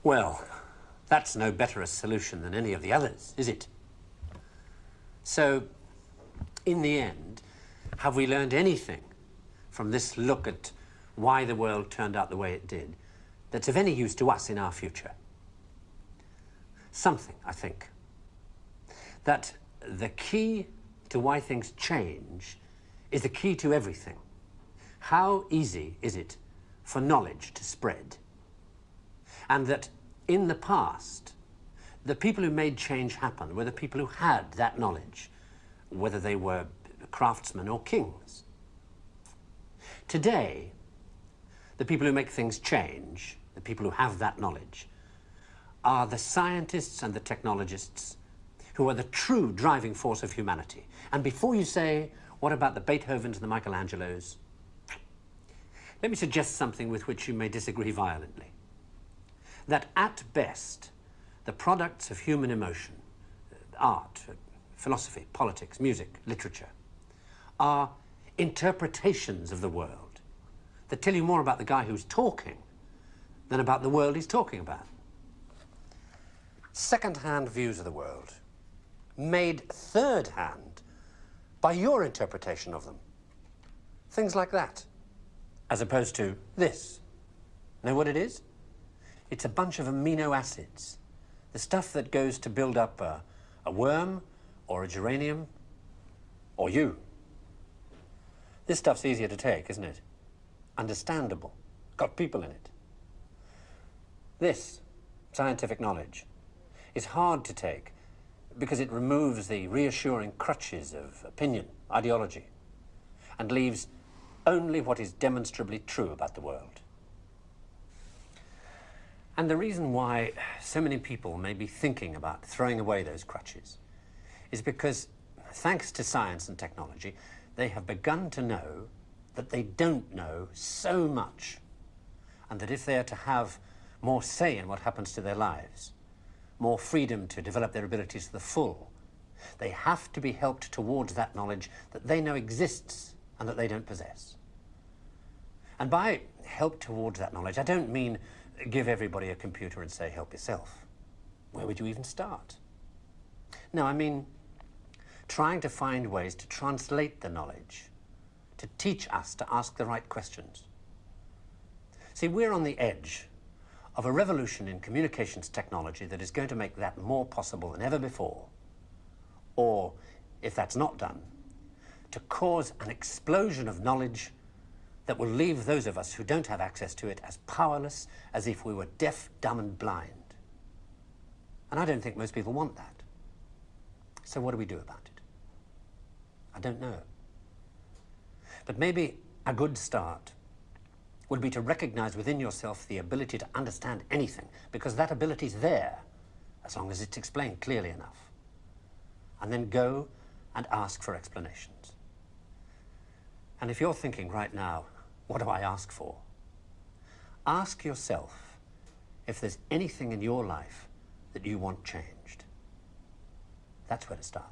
Well, that's no better a solution than any of the others, is it? So, in the end, have we learned anything from this look at why the world turned out the way it did that's of any use to us in our future? Something, I think. That the key to why things change is the key to everything. How easy is it for knowledge to spread? And that in the past, the people who made change happen were the people who had that knowledge, whether they were craftsmen or kings. Today, the people who make things change, the people who have that knowledge, are the scientists and the technologists who are the true driving force of humanity. And before you say, what about the Beethovens and the Michelangelos? Let me suggest something with which you may disagree violently. That at best, the products of human emotion, art, philosophy, politics, music, literature, are interpretations of the world that tell you more about the guy who's talking than about the world he's talking about. Second-hand views of the world, made third-hand by your interpretation of them. Things like that, as opposed to this. Know what it is? It's a bunch of amino acids, the stuff that goes to build up a worm or a geranium or you. This stuff's easier to take, isn't it? Understandable, got people in it. This scientific knowledge is hard to take because it removes the reassuring crutches of opinion, ideology, and leaves only what is demonstrably true about the world. And the reason why so many people may be thinking about throwing away those crutches is because, thanks to science and technology, they have begun to know that they don't know so much, and that if they are to have more say in what happens to their lives, more freedom to develop their abilities to the full, they have to be helped towards that knowledge that they know exists and that they don't possess. And by help towards that knowledge, I don't mean give everybody a computer and say, help yourself. Where would you even start? No, I mean trying to find ways to translate the knowledge, to teach us to ask the right questions. See, we're on the edge of a revolution in communications technology that is going to make that more possible than ever before. Or, if that's not done, to cause an explosion of knowledge that will leave those of us who don't have access to it as powerless as if we were deaf, dumb, and blind. And I don't think most people want that. So what do we do about it? I don't know. But maybe a good start would be to recognize within yourself the ability to understand anything, because that ability is there, as long as it's explained clearly enough. And then go and ask for explanations. And if you're thinking right now, what do I ask for? Ask yourself if there's anything in your life that you want changed. That's where to start.